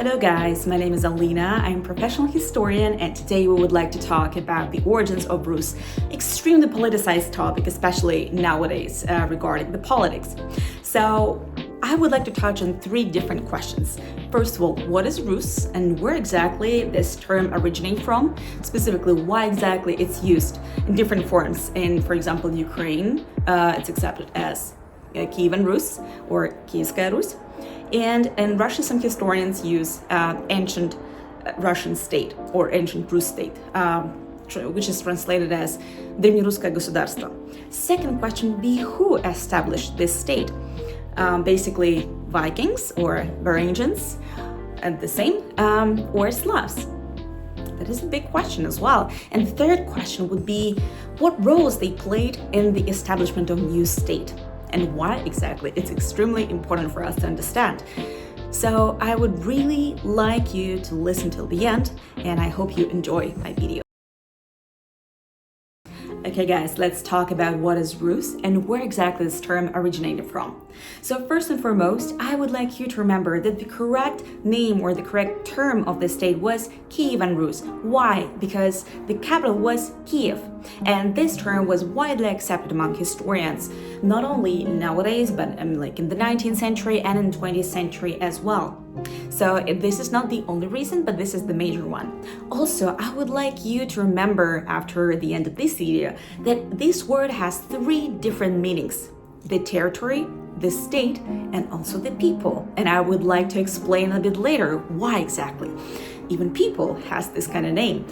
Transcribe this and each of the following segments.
Hello guys, my name is Alina, I'm a professional historian, and today we would like to talk about the origins of Rus, extremely politicized topic, especially nowadays regarding the politics. So I would like to touch on three different questions. First of all, what is Rus and where exactly this term originates from? Specifically, why exactly it's used in different forms. In, for example, Ukraine, it's accepted as Kievan Rus or Kievskaya Rus. And in Russia, some historians use ancient Russian state or ancient Rus state, which is translated as Drevnerusskie государство. Second question would be who established this state? Basically, Vikings or Varangians, and the same, or Slavs. That is a big question as well. And the third question would be what roles they played in the establishment of new state. And why exactly? It's extremely important for us to understand. So I would really like you to listen till the end, and I hope you enjoy my video. Okay guys, let's talk about what is Rus and where exactly this term originated from. So first and foremost, I would like you to remember that the correct name or the correct term of the state was Kievan Rus. Why? Because the capital was Kiev, and this term was widely accepted among historians, not only nowadays, but like in the 19th century and in the 20th century as well. So this is not the only reason, but this is the major one. Also, I would like you to remember after the end of this video that this word has three different meanings: the territory, the state, and also the people. And I would like to explain a bit later why exactly even people has this kind of name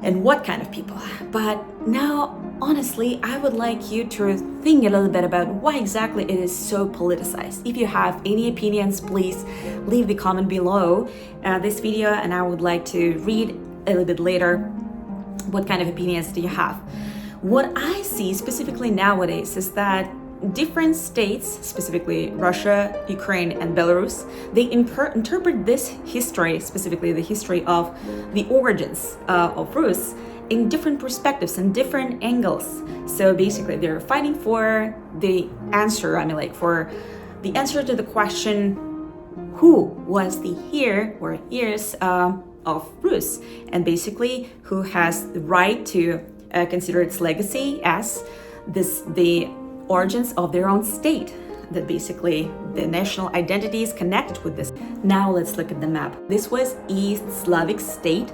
and what kind of people. But now, honestly, I would like you to think a little bit about why exactly it is so politicized. If you have any opinions, please leave the comment below this video, and I would like to read a little bit later what kind of opinions do you have. What I see specifically nowadays is that different states, specifically Russia, Ukraine, and Belarus, they interpret this history, specifically the history of the origins of Rus, in different perspectives and different angles. So basically, they're fighting for the answer. For the answer to the question, who was the heir or heirs of Rus, and basically who has the right to consider its legacy as the origins of their own state, that basically the national identities connect with this. Now let's look at the map. This was East Slavic state,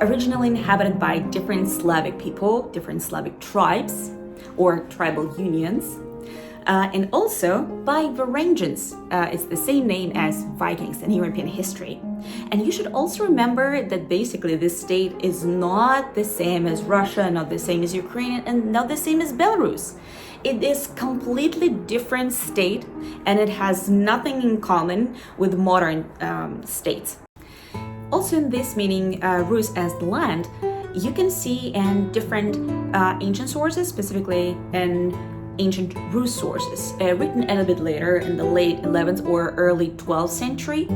originally inhabited by different Slavic people, different Slavic tribes or tribal unions, and also by Varangians. It's the same name as Vikings in European history. And you should also remember that basically this state is not the same as Russia, not the same as Ukraine, and not the same as Belarus. It is completely different state, and it has nothing in common with modern states. Also in this meaning, Rus as the land, you can see in different ancient sources, specifically in ancient Rus sources, written a little bit later in the late 11th or early 12th century.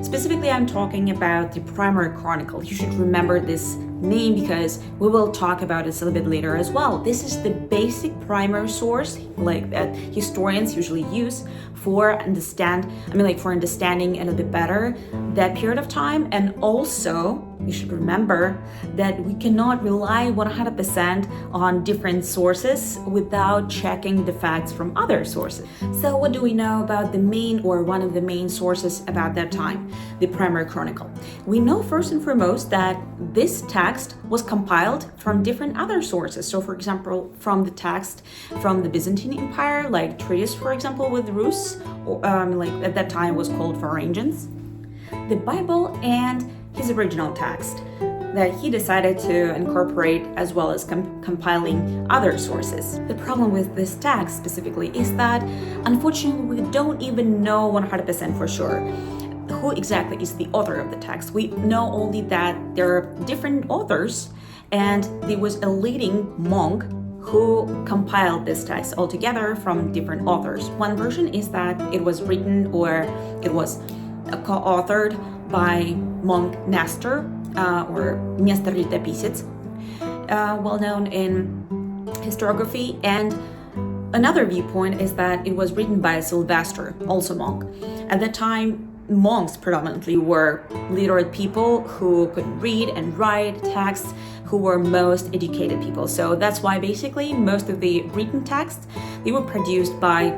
Specifically, I'm talking about the primary chronicle. You should remember this name because we will talk about it a little bit later as well. This is the basic primary source that historians usually use for understanding a little bit better that period of time. And also, you should remember that we cannot rely 100% on different sources without checking the facts from other sources. So what do we know about the main or one of the main sources about that time, the primary chronicle? We know first and foremost that this text was compiled from different other sources. So for example, from the text from the Byzantine Empire, like treatise, for example, with Rus, at that time was called Varangians, the Bible, and his original text that he decided to incorporate, as well as compiling other sources. The problem with this text specifically is that unfortunately we don't even know 100% for sure who exactly is the author of the text. We know only that there are different authors, and there was a leading monk who compiled this text altogether from different authors. One version is that it was written or it was co-authored by monk Nestor, or Nestor Letopisец, well known in historiography. And another viewpoint is that it was written by Sylvester, also monk. At that time, monks predominantly were literate people who could read and write texts, who were most educated people. So that's why basically most of the written texts, they were produced by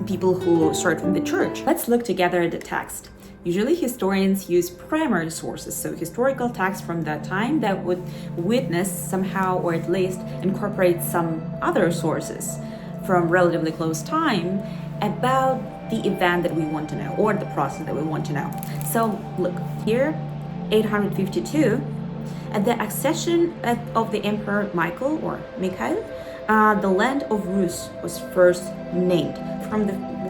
people who served in the church. Let's look together at the text. Usually historians use primary sources, so historical texts from that time that would witness somehow, or at least incorporate some other sources from relatively close time about the event that we want to know, or the process that we want to know. So look, here, 852, at the accession of the Emperor Michael, or Mikhail, the land of Rus was first named.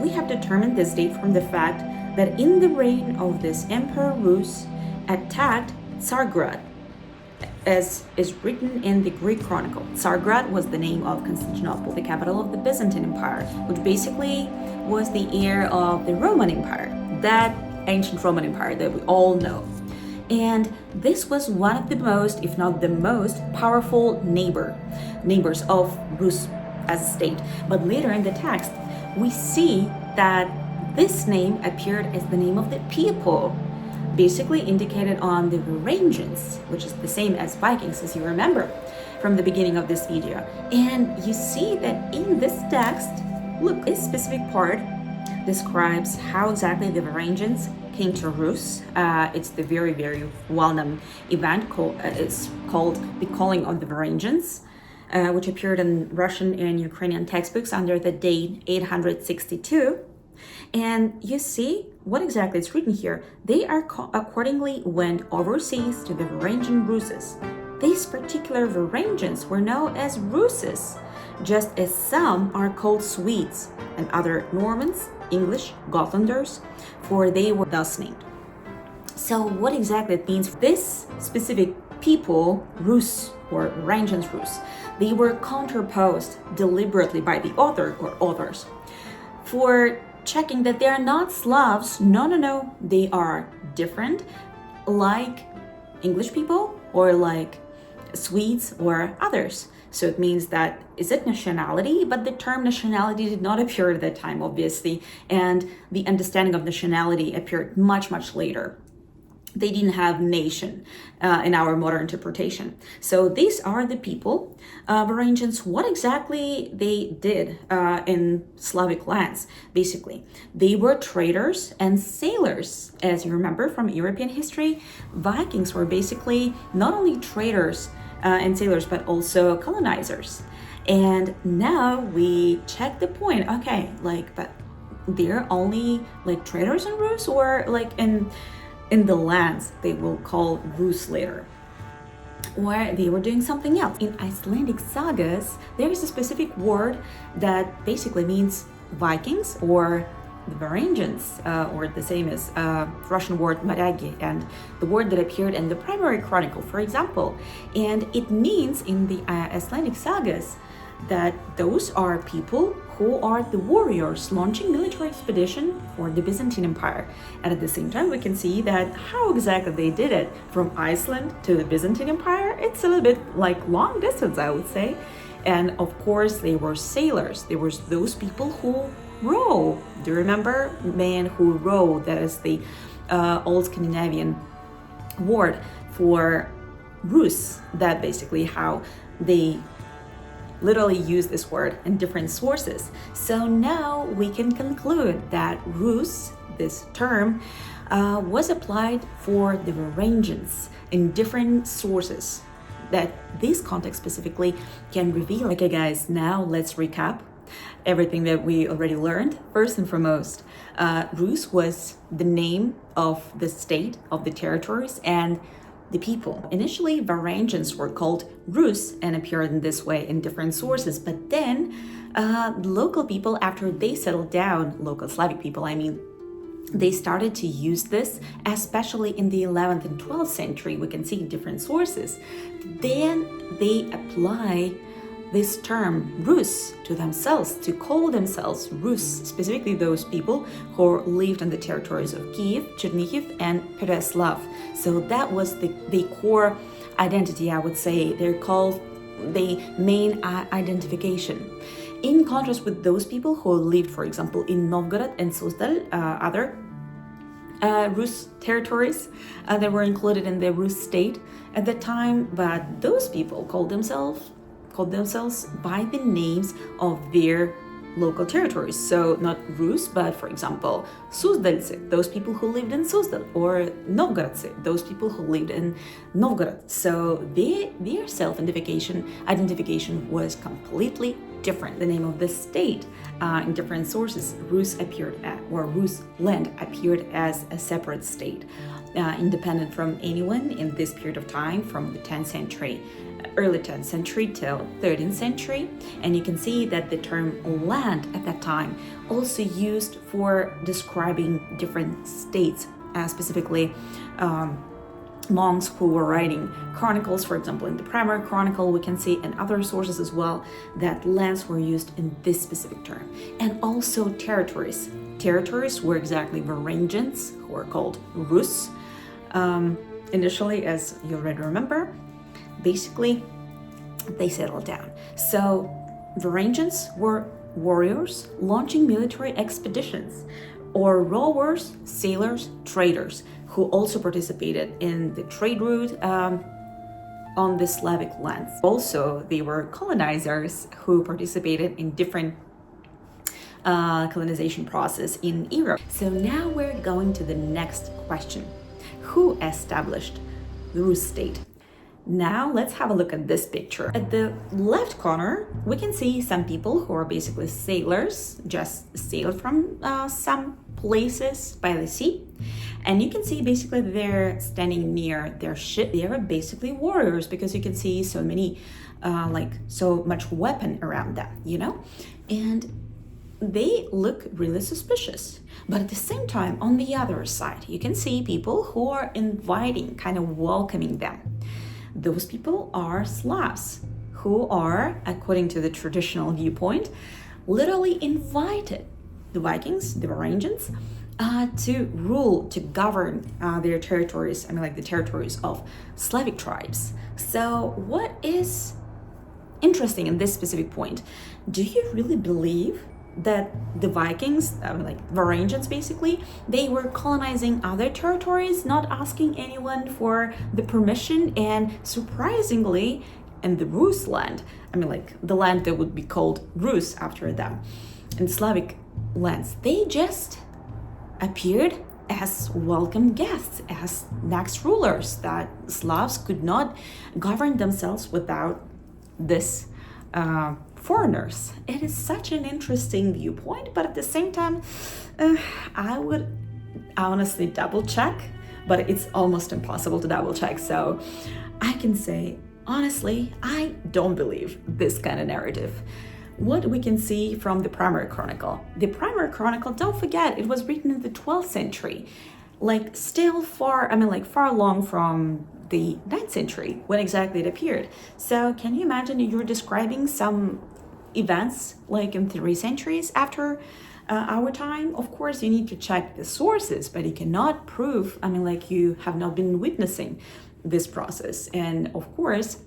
We have determined this date from the fact that in the reign of this Emperor Rus attacked Tsargrad, as is written in the Greek chronicle. Tsargrad was the name of Constantinople, the capital of the Byzantine Empire, which basically was the heir of the Roman Empire, that ancient Roman Empire that we all know. And this was one of the most, if not the most, powerful neighbors of Rus as a state. But later in the text, we see that this name appeared as the name of the people, basically indicated on the Varangians, which is the same as Vikings, as you remember from the beginning of this video. And you see that in this text, look, this specific part describes how exactly the Varangians came to Rus. It's the very, very well-known event it's called the Calling of the Varangians, which appeared in Russian and Ukrainian textbooks under the date 862. And you see what exactly is written here. They accordingly went overseas to the Varangian Ruses. These particular Varangians were known as Ruses, just as some are called Swedes and other Normans, English, Gotlanders, for they were thus named. So what exactly it means? This specific people, Rus or Varangians Rus, they were counterposed deliberately by the author or authors for checking that they are not Slavs. No, they are different, like English people or like Swedes or others. So it means that is it nationality, but the term nationality did not appear at that time, obviously, and the understanding of nationality appeared much, much later. They didn't have nation in our modern interpretation. So these are the people, Varangians. What exactly they did in Slavic lands, basically. They were traders and sailors. As you remember from European history, Vikings were basically not only traders and sailors, but also colonizers. And now we check the point, okay, but they're only traders in Rus, or in the lands they will call Rus later, or they were doing something else. In Icelandic sagas, there is a specific word that basically means Vikings or the Varangians, or the same as Russian word "maragi," and the word that appeared in the primary chronicle, for example. And it means in the Icelandic sagas that those are people who are the warriors launching military expedition for the Byzantine Empire. And at the same time, we can see that how exactly they did it from Iceland to the Byzantine Empire. It's a little bit like long distance, I would say. And of course, they were sailors. There were those people who row. Do you remember? Men who row. That is the old Scandinavian word for Rus. That basically how they literally use this word in different sources. So now we can conclude that Rus, this term, was applied for the Varangians in different sources that this context specifically can reveal. Okay guys, now let's recap everything that we already learned. First and foremost, Rus was the name of the state, of the territories, and the people. Initially, Varangians were called Rus and appeared in this way in different sources, but then local people, after they settled down, local Slavic people, they started to use this, especially in the 11th and 12th century. We can see different sources. Then they apply this term Rus to themselves, to call themselves Rus, specifically those people who lived on the territories of Kiev, Chernihiv, and Pereslav. So that was the core identity, I would say. They're called the main identification. In contrast with those people who lived, for example, in Novgorod and Suzdal, other Rus territories that were included in the Rus state at the time, but those people called themselves by the names of their local territories. So not Rus, but for example, Suzdalci, those people who lived in Suzdal, or Novgorodci, those people who lived in Novgorod. So their identification was completely different. The name of the state in different sources, Rus land appeared as a separate state, independent from anyone in this period of time, from the 10th century, early 10th century till 13th century. And you can see that the term land at that time also used for describing different states, specifically monks who were writing chronicles. For example, in the primary chronicle, we can see in other sources as well that lands were used in this specific term. And also territories. Territories were exactly Varangians, who were called Rus. Initially, as you already remember, basically they settled down. So Varangians were warriors launching military expeditions, or rowers, sailors, traders, who also participated in the trade route on the Slavic lands. Also, they were colonizers who participated in different colonization process in Europe. So now we're going to the next question. Who established the Rus state? Now let's have a look at this picture. At the left corner, we can see some people who are basically sailors, just sailed from some places by the sea. And you can see basically they're standing near their ship. They are basically warriors, because you can see so many, so much weapon around them, and they look really suspicious. But at the same time, on the other side, you can see people who are inviting, kind of welcoming them. Those people are Slavs, who are, according to the traditional viewpoint, literally invited the Vikings, the Varangians, to rule, to govern their territories, the territories of Slavic tribes. So what is interesting in this specific point? Do you really believe that the Vikings, Varangians basically, they were colonizing other territories, not asking anyone for the permission, and surprisingly, in the Rus land, the land that would be called Rus after them, in Slavic lands, they just appeared as welcome guests, as next rulers, that Slavs could not govern themselves without this foreigners. It is such an interesting viewpoint, but at the same time, I would honestly double check, but it's almost impossible to double check. So I can say, honestly, I don't believe this kind of narrative. What we can see from the primary chronicle. The primary chronicle, don't forget, it was written in the 12th century, still far along from the 9th century, when exactly it appeared. So can you imagine you're describing some events in 3 centuries after our time? Of course, you need to check the sources, but you cannot prove, you have not been witnessing this process. And of course,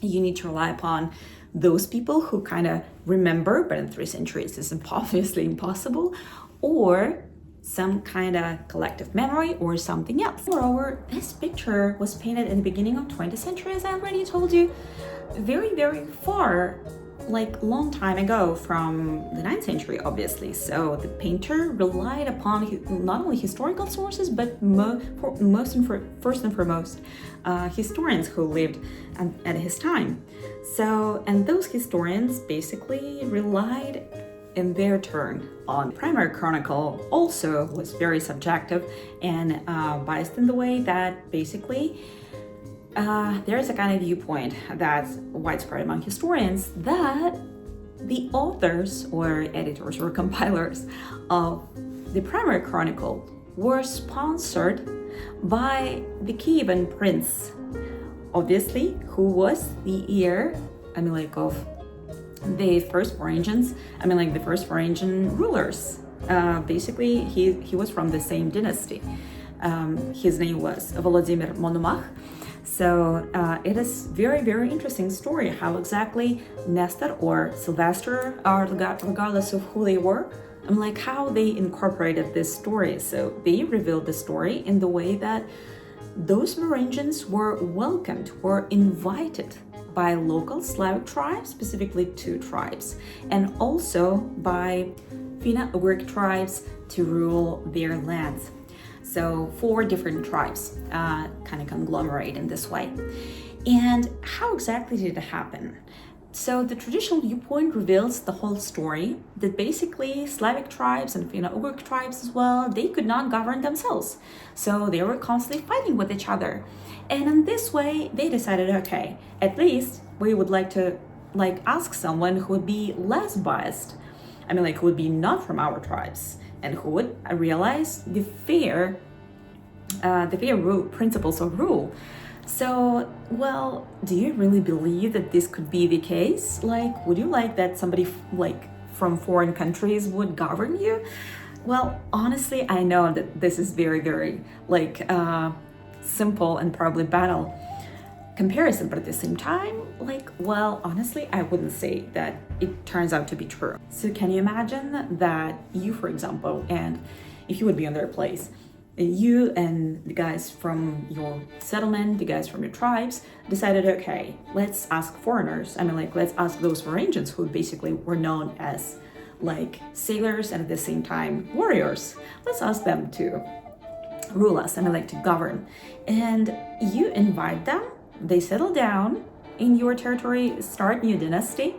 you need to rely upon those people who kind of remember, but in 3 centuries is obviously impossible, or some kind of collective memory or something else. Moreover, this picture was painted in the beginning of 20th century, as I already told you, very, very far, long time ago from the 9th century, obviously. So the painter relied upon not only historical sources, but first and foremost, historians who lived at his time. So, and those historians basically relied in their turn on primary chronicle. Also was very subjective and biased in the way that basically there is a kind of viewpoint that's widespread among historians that the authors or editors or compilers of the primary chronicle were sponsored by the Kievan prince, obviously, who was the heir, of the first Varangians, the first Varangian rulers. Basically, he was from the same dynasty. His name was Volodymyr Monomach. So it is very, very interesting story how exactly Nestor or Sylvester, regardless of who they were, and like how they incorporated this story. So they revealed the story in the way that those Varangians were welcomed, were invited by local Slavic tribes, specifically 2 tribes, and also by Finno-Ugric tribes to rule their lands. So 4 different tribes kind of conglomerate in this way. And how exactly did it happen? So the traditional viewpoint reveals the whole story, that basically Slavic tribes and Finno-Ugric tribes as well, they could not govern themselves. So they were constantly fighting with each other. And in this way, they decided, okay, at least we would like to ask someone who would be less biased. Who would be not from our tribes and who would realize the fair principles of rule. So, well, do you really believe that this could be the case? Would you like that somebody from foreign countries would govern you? Well, honestly, I know that this is very, very simple and probably banal comparison, but at the same time, honestly, I wouldn't say that it turns out to be true. So can you imagine that you, for example, and if you would be in their place, you and the guys from your settlement, the guys from your tribes, decided, okay, let's ask foreigners. Let's ask those Varangians who basically were known as sailors and at the same time warriors. Let's ask them to rule us, to govern. And you invite them, they settle down in your territory, start new dynasty,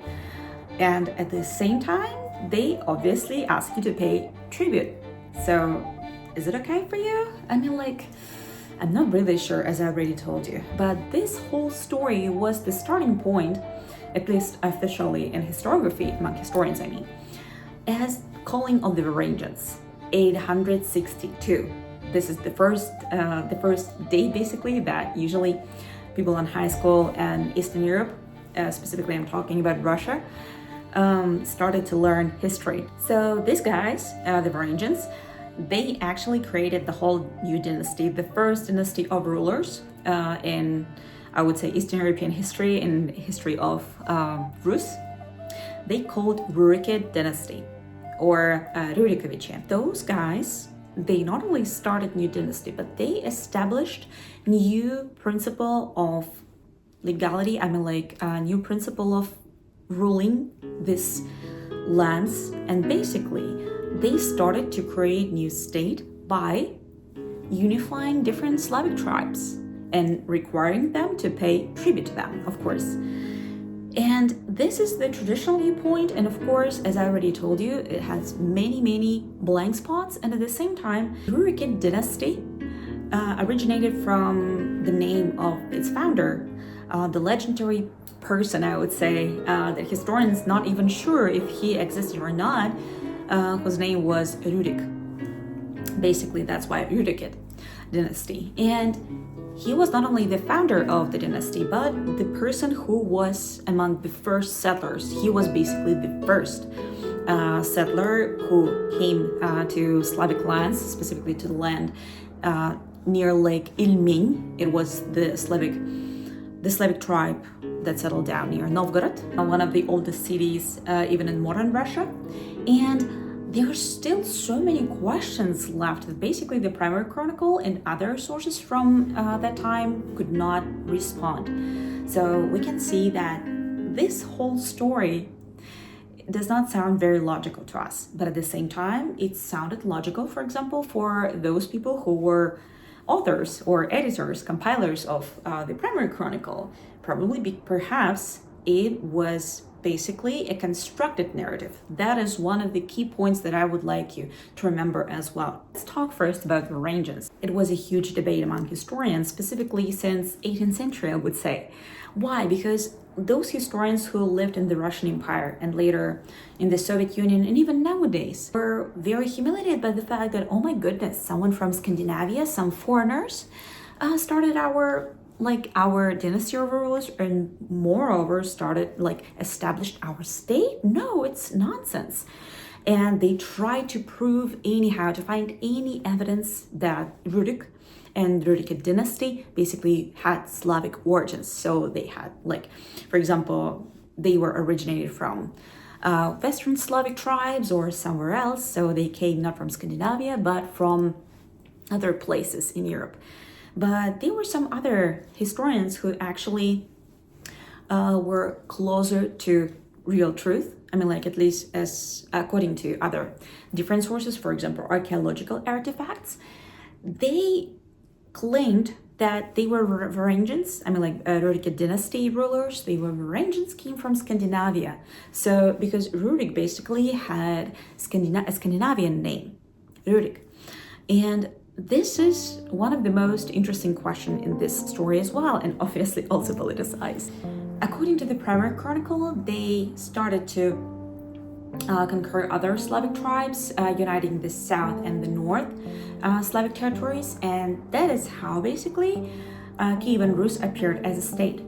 and at the same time, they obviously ask you to pay tribute. So is it okay for you? I'm not really sure, as I already told you, but this whole story was the starting point, at least officially in historiography, among historians as calling of the Varangians, 862. This is the first date basically that usually people in high school and Eastern Europe, specifically I'm talking about Russia, started to learn history. So these guys, the Varangians, they actually created the whole new dynasty, the first dynasty of rulers in, I would say, Eastern European history and history of Rus. They called Rurikid dynasty or Rurikovichi. Those guys, they not only started new dynasty, but they established new principle of legality. A new principle of ruling these lands, and basically they started to create new state by unifying different Slavic tribes and requiring them to pay tribute to them, of course. And this is the traditional viewpoint, and of course, as I already told you, it has many blank spots. And at the same time, Rurikid dynasty originated from the name of its founder, the legendary person, I would say, that historians not even sure if he existed or not, whose name was Rurik. Basically, that's why Rurikid dynasty. And he was not only the founder of the dynasty, but the person who was among the first settlers. He was basically the first settler who came to Slavic lands, specifically to the land near Lake Ilmen. It was the Slavic tribe that settled down near Novgorod, one of the oldest cities even in modern Russia. And there are still so many questions left that basically the primary chronicle and other sources from that time could not respond. So we can see that this whole story does not sound very logical to us, but at the same time, it sounded logical, for example, for those people who were authors or editors, compilers of the primary chronicle. Perhaps it was basically a constructed narrative. That is one of the key points that I would like you to remember as well. Let's talk first about the Varangians. It was a huge debate among historians, specifically since 18th century, I would say. Why? Because those historians who lived in the Russian Empire and later in the Soviet Union and even nowadays were very humiliated by the fact that, oh my goodness, someone from Scandinavia, some foreigners, started our dynasty of rulers, and moreover started established our state. No, it's nonsense. And they tried to prove anyhow, to find any evidence that Rurik and Rurikid dynasty basically had Slavic origins. So they had, for example, they were originated from Western Slavic tribes or somewhere else. So they came not from Scandinavia, but from other places in Europe. But there were some other historians who actually were closer to real truth. I mean, like, at least as according to other different sources, for example, archaeological artifacts, they claimed that they were Varangians. I mean, like, Rurik dynasty rulers, they were Varangians, came from Scandinavia. So, because Rurik basically had a Scandinavian name, Rurik. And this is one of the most interesting questions in this story as well, and obviously also politicized. According to the primary chronicle, they started to conquer other Slavic tribes, uniting the south and the north Slavic territories, and that is how basically Kiev-Rus appeared as a state.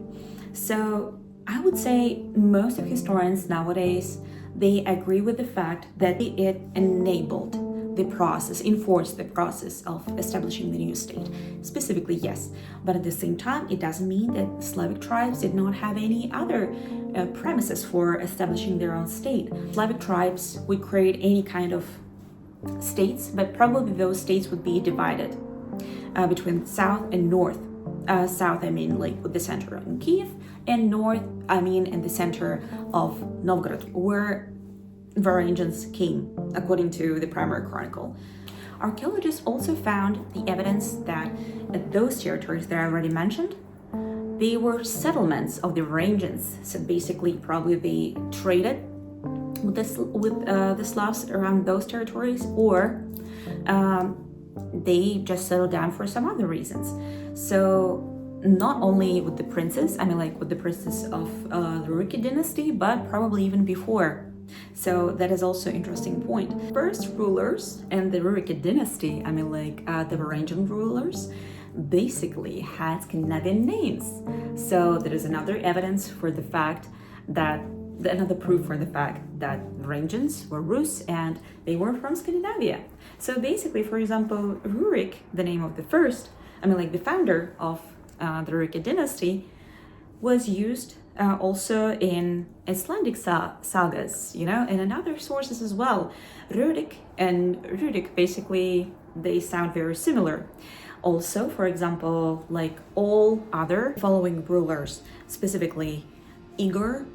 So I would say most of historians nowadays, they agree with the fact that it enabled the process, enforced the process of establishing the new state. Specifically, yes, but at the same time, it doesn't mean that Slavic tribes did not have any other premises for establishing their own state. Slavic tribes would create any kind of states, but probably those states would be divided between south and north. South, I mean, like, with the center in Kiev, and north, I mean, in the center of Novgorod, where Varangians came, according to the primary chronicle. Archaeologists also found the evidence that those territories that I already mentioned, they were settlements of the Varangians. So basically, probably they traded with the Slavs around those territories, or they just settled down for some other reasons. So not only with the princes, I mean, like, with the princes of the Rurik dynasty, but probably even before. So that is also an interesting point. First rulers and the Rurik dynasty, I mean, like, the Varangian rulers, basically had Scandinavian names. So there is another evidence for the fact that, another proof for the fact that Varangians were Rus and they were from Scandinavia. So basically, for example, Rurik, the name of the first, I mean, like, the founder of the Rurik dynasty, was used also in Icelandic sagas, you know, and in other sources as well. Rurik and Rurik, basically, they sound very similar. Also, for example, like all other following rulers, specifically Igor,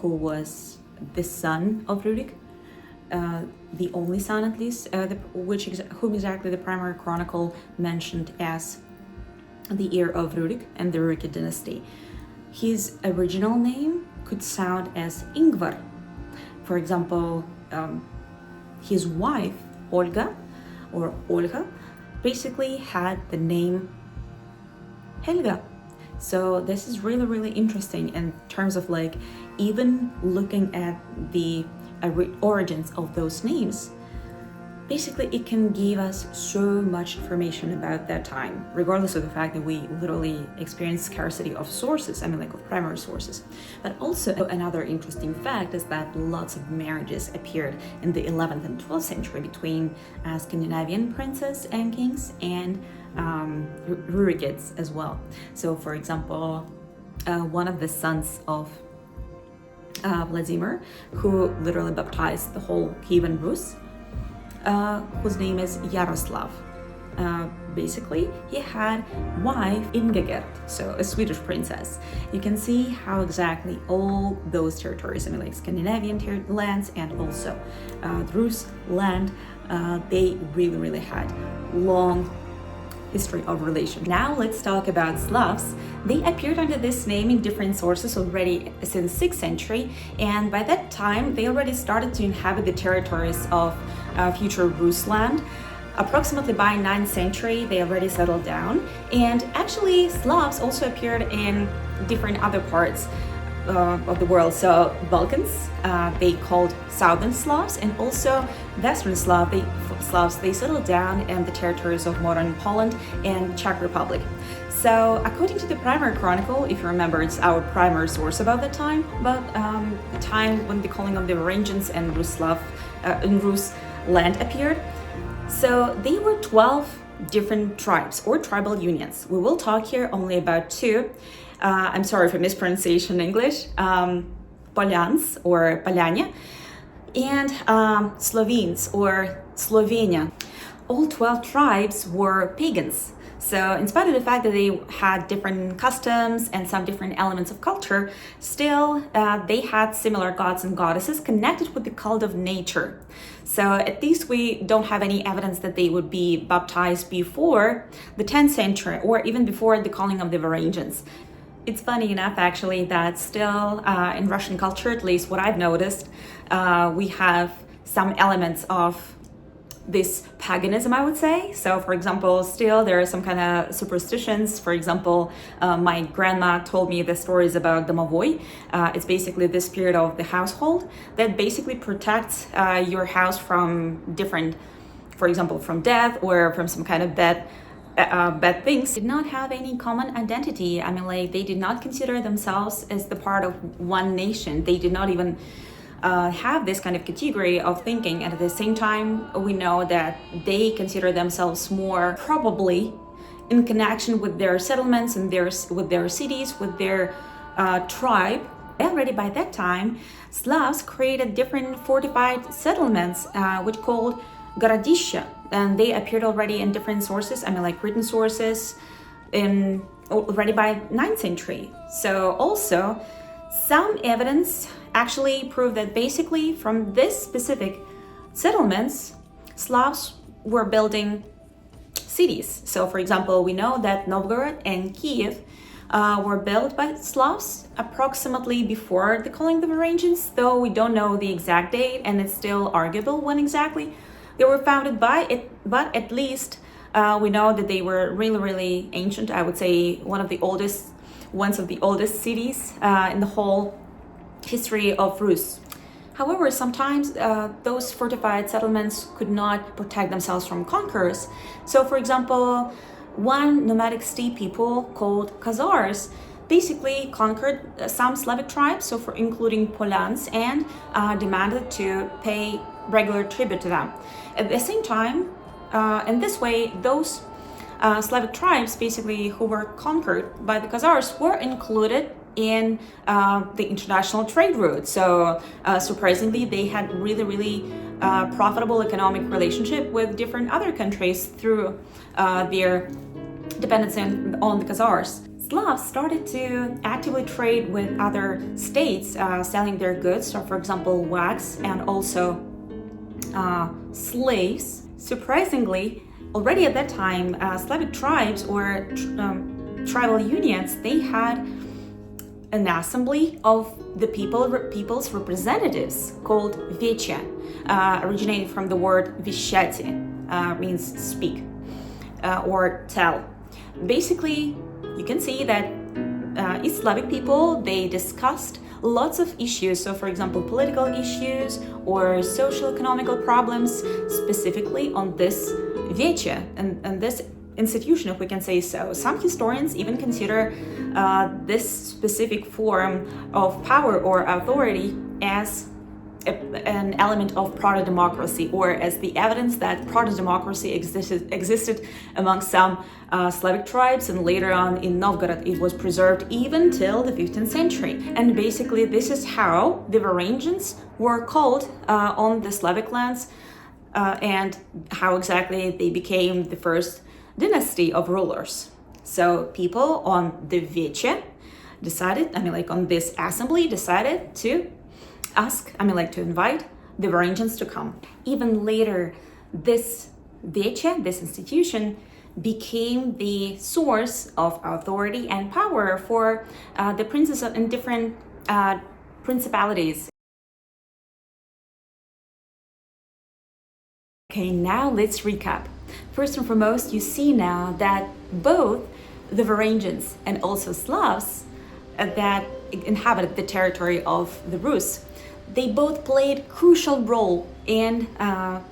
who was the son of Rurik, the only son at least, whom exactly the primary chronicle mentioned as the heir of Rurik and the Rurik dynasty. His original name could sound as Ingvar. For example, his wife, Olga, basically had the name Helga. So this is really, really interesting in terms of, like, even looking at the origins of those names. Basically, it can give us so much information about that time, regardless of the fact that we literally experience scarcity of sources, I mean, like, of primary sources. But also another interesting fact is that lots of marriages appeared in the 11th and 12th century between Scandinavian princes and kings and Rurikids as well. So, for example, one of the sons of Vladimir, who literally baptized the whole Kiev-Rus, whose name is Yaroslav. Basically, he had wife Ingegerd, so a Swedish princess. You can see how exactly all those territories, I mean, like, Scandinavian lands and also the Rus land, they really, really had long history of relation. Now let's talk about Slavs. They appeared under this name in different sources already since 6th century, and by that time they already started to inhabit the territories of future Rus land. Approximately by 9th century, they already settled down, and actually Slavs also appeared in different other parts of the world. So Balkans, they called Southern Slavs, and also Western Slavs, they settled down in the territories of modern Poland and Czech Republic. So according to the primary chronicle, if you remember, it's our primary source about the time, the time when the calling of the Varangians and Rus land appeared. So they were 12 different tribes or tribal unions. We will talk here only about two. I'm sorry for mispronunciation in English. Polyans or Polyania, and Slovenes or Slovenia. All 12 tribes were pagans. So in spite of the fact that they had different customs and some different elements of culture, still they had similar gods and goddesses connected with the cult of nature. So at least we don't have any evidence that they would be baptized before the 10th century or even before the calling of the Varangians. It's funny enough, actually, that still in Russian culture, at least what I've noticed, we have some elements of this paganism, I would say. So, for example, still there are some kind of superstitions. For example, my grandma told me the stories about domovoy. It's basically the spirit of the household that basically protects your house from different, for example, from death or from some kind of bad things. Did not have any common identity. I mean, like, they did not consider themselves as the part of one nation. They did not even have this kind of category of thinking, and at the same time we know that they consider themselves more probably in connection with their settlements and with their cities, with their tribe. Already by that time, Slavs created different fortified settlements which called gorodища, and they appeared already in different sources, I mean, like written sources, already by 9th century. So also some evidence actually prove that basically from this specific settlements, Slavs were building cities. So for example, we know that Novgorod and Kiev were built by Slavs approximately before the calling of the Varangians, though we don't know the exact date and it's still arguable when exactly they were founded by it, but at least we know that they were really, really ancient. I would say one of the oldest cities in the whole history of Rus. However, sometimes those fortified settlements could not protect themselves from conquerors. So, for example, one nomadic steppe people called Khazars basically conquered some Slavic tribes, so for including Polyans, and demanded to pay regular tribute to them. At the same time, in this way, those Slavic tribes basically who were conquered by the Khazars were included in the international trade route. So surprisingly, they had really profitable economic relationship with different other countries through their dependency on the Khazars. Slavs started to actively trade with other states, selling their goods, so for example wax and also slaves. Surprisingly, already at that time, Slavic tribes or tribal unions, they had an assembly of the people's representatives called Vecha, originated from the word vishati, means speak or tell. Basically, you can see that East Slavic people, they discussed lots of issues. So for example, political issues or social economical problems, specifically on this Vecha and this institution, if we can say so. Some historians even consider this specific form of power or authority as an element of proto-democracy, or as the evidence that proto-democracy existed among some Slavic tribes, and later on in Novgorod it was preserved even till the 15th century. And basically this is how the Varangians were called on the Slavic lands, and how exactly they became the first dynasty of rulers. So people on the Vecha decided, on this assembly, decided to to invite the Varangians to come. Even later, this Vecha, this institution, became the source of authority and power for the princes in different principalities. Okay, now let's recap. First and foremost, you see now that both the Varangians and also Slavs that inhabited the territory of the Rus, they both played crucial role in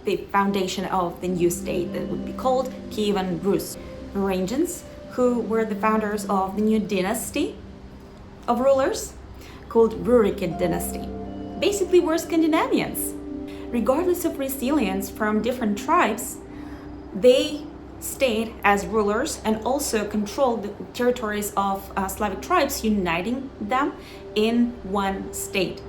the foundation of the new state that would be called Kievan-Rus. Varangians, who were the founders of the new dynasty of rulers called Rurikid dynasty, basically were Scandinavians. Regardless of resilience from different tribes, they stayed as rulers and also controlled the territories of Slavic tribes, uniting them in one state.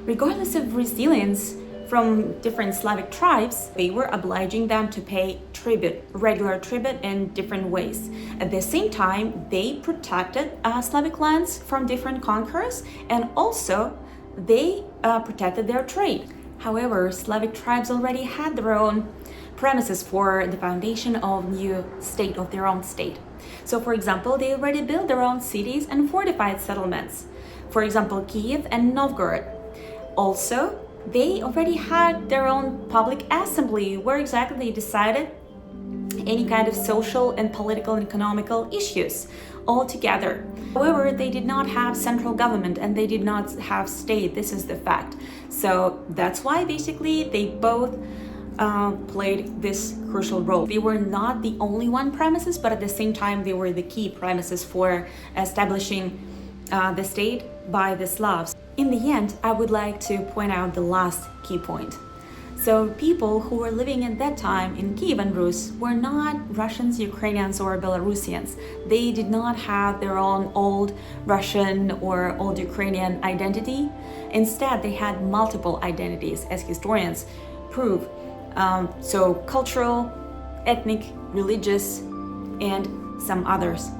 Regardless of resilience from different Slavic tribes, they were obliging them to pay tribute, regular tribute in different ways. At the same time, they protected Slavic lands from different conquerors, and also they protected their trade. However, Slavic tribes already had their own premises for the foundation of new state, of their own state. So for example, they already built their own cities and fortified settlements. For example, Kiev and Novgorod. Also, they already had their own public assembly where exactly they decided any kind of social and political and economical issues all together. However, they did not have central government and they did not have state. This is the fact. So that's why basically they both played this crucial role. They were not the only one premises, but at the same time they were the key premises for establishing the state by the Slavs. In the end, I would like to point out the last key point. So people who were living at that time in Kiev and Rus were not Russians, Ukrainians, or Belarusians. They did not have their own old Russian or old Ukrainian identity. Instead, they had multiple identities, as historians prove. So cultural, ethnic, religious, and some others.